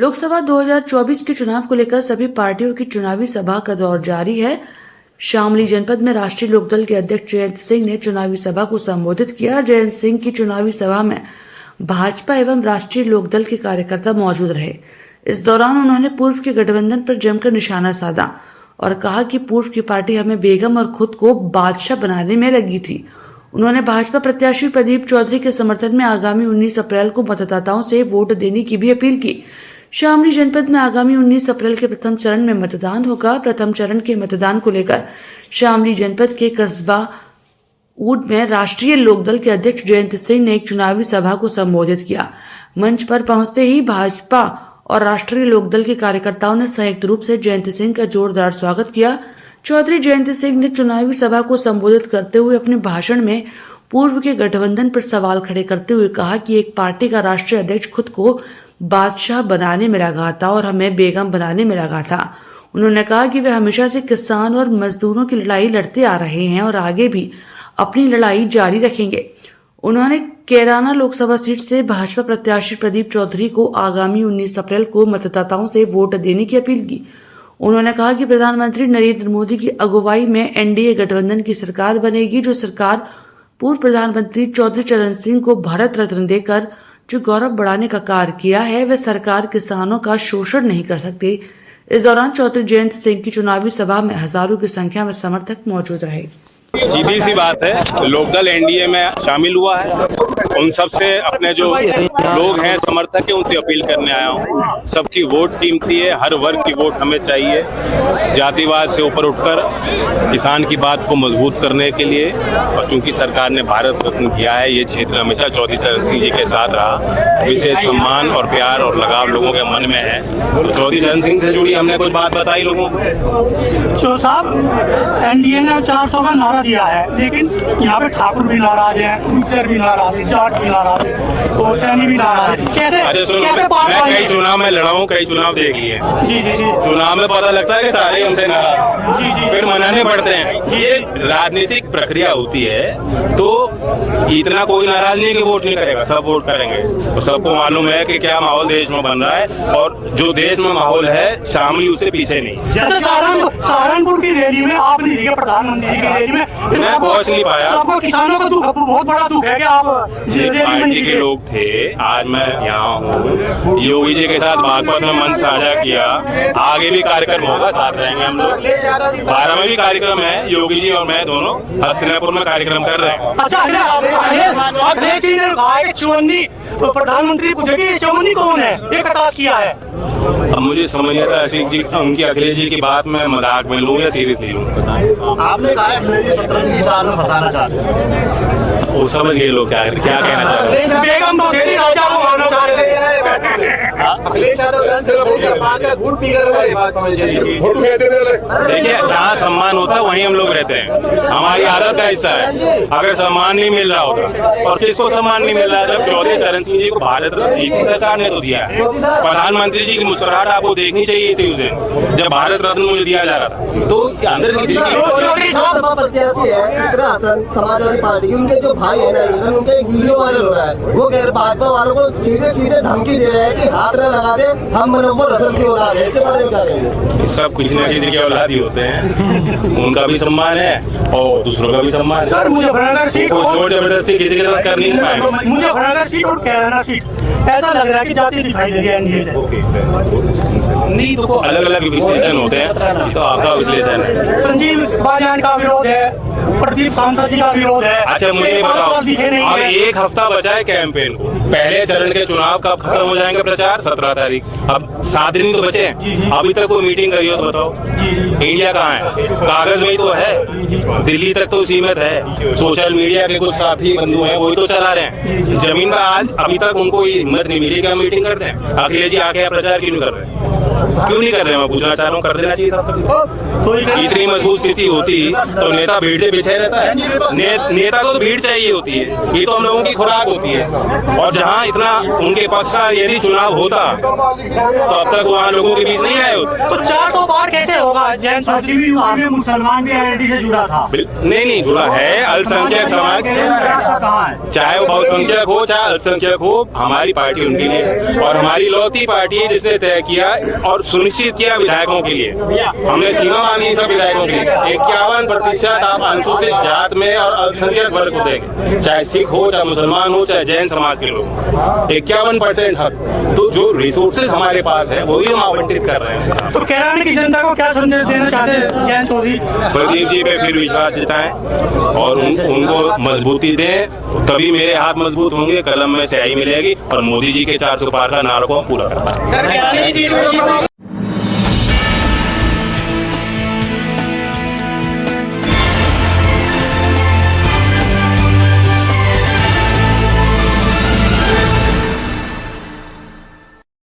लोकसभा 2024 के चुनाव को लेकर सभी पार्टियों की चुनावी सभा का दौर जारी है। शामली जनपद में राष्ट्रीय लोकदल के अध्यक्ष जयंत सिंह ने चुनावी सभा को संबोधित किया। जयंत सिंह की चुनावी सभा में भाजपा एवं राष्ट्रीय लोकदल के कार्यकर्ता मौजूद रहे। इस दौरान उन्होंने पूर्व के गठबंधन पर जमकर निशाना साधा और कहा कि पूर्व की पार्टी हमें बेगम और खुद को बादशाह बनाने में लगी थी। उन्होंने भाजपा प्रत्याशी प्रदीप चौधरी के समर्थन में आगामी 19 अप्रैल को मतदाताओं से वोट देने की भी अपील की। शामली जनपद में आगामी 19 अप्रैल के प्रथम चरण में मतदान होगा। प्रथम चरण के मतदान को लेकर शामली जनपद के कस्बा ऊट में राष्ट्रीय लोकदल के अध्यक्ष जयंत सिंह ने एक चुनावी सभा को संबोधित किया। मंच पर पहुंचते ही भाजपा और राष्ट्रीय लोकदल के कार्यकर्ताओं ने संयुक्त रूप से जयंत सिंह का जोरदार स्वागत किया। चौधरी जयंत सिंह ने चुनावी सभा को संबोधित करते हुए अपने भाषण में पूर्व के गठबंधन पर सवाल खड़े करते हुए कहा कि एक पार्टी का राष्ट्रीय अध्यक्ष खुद को बादशाह बनाने में लगा था और हमें बेगम बनाने में लगा था। उन्होंने कहा कि वे हमेशा से किसान और मजदूरों की लड़ाई लड़ते आ रहे हैं और आगे भी अपनी लड़ाई जारी रखेंगे। उन्होंने कैराना लोकसभा सीट से भाजपा प्रत्याशी प्रदीप चौधरी को आगामी 19 अप्रैल को मतदाताओं से वोट देने की अपील की। उन्होंने कहा कि प्रधानमंत्री नरेंद्र मोदी की अगुवाई में एनडीए गठबंधन की सरकार बनेगी, जो सरकार पूर्व प्रधानमंत्री चौधरी चरण सिंह को भारत रत्न देकर जो गौरव बढ़ाने का कार्य किया है, वह सरकार किसानों का शोषण नहीं कर सकती। इस दौरान चौधरी जयंत सिंह की चुनावी सभा में हजारों की संख्या में समर्थक मौजूद रहे। सीधी सी बात है, लोकदल एनडीए में शामिल हुआ है। उन सब से अपने जो लोग हैं, समर्थक है, उनसे अपील करने आया हूँ। सबकी वोट कीमती है, हर वर्ग की वोट हमें चाहिए। जातिवाद से ऊपर उठकर किसान की बात को मजबूत करने के लिए, और चूंकि सरकार ने भारत रत्न किया है, ये क्षेत्र हमेशा चौधरी चरण सिंह जी के साथ रहा। विशेष सम्मान और प्यार और लगाव लोगों के मन में है। तो चौधरी चरण सिंह से जुड़ी हमने कुछ बात बताई लोगों को। साहब, एनडीए ने 400 का नारा दिया है, लेकिन यहाँ पे ठाकुर भी नाराज है, गुर्जर भी नाराज है, जाट भी नाराज है, तो सैनी भी नाराज है। कैसे मैं कई चुनाव में लड़ा हूँ, कई चुनाव देख लिए। जी जी जी। चुनाव में पता लगता है कि सारे हमसे नाराज, जी जी, फिर मनाने पड़ते हैं। ये राजनीतिक प्रक्रिया होती है, तो इतना कोई नाराज नहीं कि वोट नहीं करेगा, सब वोट करेंगे। तो सबको मालूम है कि क्या माहौल देश में बन रहा है, और जो देश में माहौल है, शामली उससे पीछे नहीं। जैसे सहारनपुर की रैली में आप नहीं दिखे, प्रधानमंत्री की रैली में मैं पहुंच नहीं पाया। आपको किसानों का दुख, बहुत बड़ा दुख है कि आप पार्टी के लोग थे। आज मैं यहाँ हूँ, योगी जी के साथ बागपत में मंच साझा किया। आगे भी कार्यक्रम होगा, साथ रहेंगे हम लोग। 12 में भी कार्यक्रम है, योगी जी और मैं दोनों हस्तिनापुर में कार्यक्रम कर रहे हैं। अच्छा, अखिलेश जी ने कहा है चौवन्नी प्रधानमंत्री पूछेगी चौवन्नी कौन है, ये कटास किया है। अब मुझे समझ नहीं आता जी उनकी अखिलेश जी की बात में मजाक में लूँ या सीरियसली लूँ। आपने कहा अखिलेश जी शतरंज की चाल में फंसाना चाहते हैं, वो समझ गए लोग क्या कहना चाह रहे हैं। बेगम तो तेरी राजा को मानना चाह रहे थे। देखिए, जहाँ सम्मान होता है वहीं हम लोग रहते हैं, हमारी आदत का हिस्सा है। अगर सम्मान नहीं मिल रहा होता, और किसको सम्मान नहीं मिल रहा है, जब चौधरी चरण सिंह जी को भारत रत्न इसी सरकार ने तो दिया है। प्रधानमंत्री जी की मुस्कुराहट आपको देखनी चाहिए थी उस दिन, जब भारत रत्न मुझे दिया जा रहा था। तो अंदर की सभा प्रत्याशी है उत्तराखंड समाजवादी पार्टी की, उनके जो भाई है ना, उनका एक वीडियो वायरल हो रहा है। वो कह रहे भाजपा वालों को सीधे धमकी दे रहे हैं कि हाथ न लगा दे, हम मनोबल रसन की औलाद है। इसके बारे में क्या कहेंगे? सब किसी न किसी के औलाद ही होते हैं, उनका भी सम्मान है और दूसरों का भी सम्मान है। सर, मुजफ्फरनगर सीट जोर जबरदस्ती किसी के साथ कर नहीं पाएंगे। मुजफ्फरनगर सीट और कैराना सीट ऐसा लग रहा है कि जाति दिखाई दे रही है एनडीए से। नहीं, तो अलग अलग विश्लेषण होते हैं, ये तो आपका विश्लेषण है। संजीव बालियान का विरोध है, प्रदीप सांसद जी का विरोध है। अच्छा, मुझे ये बताओ, अब एक हफ्ता बचा है कैंपेन को। पहले चरण के चुनाव कब खत्म हो जाएंगे प्रचार? 17 तारीख। अब 7 दिन तो बचे हैं। अभी तक कोई मीटिंग करी हो तो बताओ। इंडिया कहाँ है? कागज में ही तो है, दिल्ली तक तो सीमित है। सोशल मीडिया के कुछ साथी बंधु हैं, वही तो चला रहे हैं। जमीन पर आज अभी तक उनको हिम्मत नहीं मिली कि हम मीटिंग करते हैं। अखिलेश जी आके प्रचार क्यों नहीं कर रहे? क्यों नहीं कर रहे? मैं पूछना चाह रहा हूँ, कर देना चाहिए था। इतनी मजबूत स्थिति होती तो नेता भीड़ से पीछे रहता है। नेता को तो भीड़ चाहिए होती है, ये तो हम लोगों की खुराक होती है। और जहाँ इतना उनके पक्ष का यदि चुनाव होता तो अब तक वहाँ लोगों के बीच नहीं आए होते। तो 400 पार कैसे हो होगा जैन चौधरी भी वहाँ पे मुसलमान भी आईआईटी से जुड़ा था। नहीं जुड़ा है। अल्पसंख्यक समाज, कहाँ है? चाहे वो बहुसंख्यक हो चाहे अल्पसंख्यक हो, हमारी पार्टी उनके लिए है। और हमारी लौती पार्टी है जिसने तय किया और सुनिश्चित किया विधायकों के लिए, हमने सीमा बांधी सब विधायकों के लिए 51% आप अनुसूचित जात में और अल्पसंख्यक वर्ग को देंगे, चाहे सिख हो चाहे मुसलमान हो चाहे जैन समाज के लोग, 51% हक। तो जो रिसोर्सेज हमारे पास है वही हम आवंटित कर रहे हैं। तो कैराना की जनता को क्या संदेश देना चाहते हैं जैन चौधरी? प्रदीप जी पे फिर विश्वास जताएं और उनको मजबूती दें, तभी मेरे हाथ मजबूत होंगे, कलम में स्याही मिलेगी और मोदी जी के 400 पार का नारा को हम पूरा कर पाएंगे।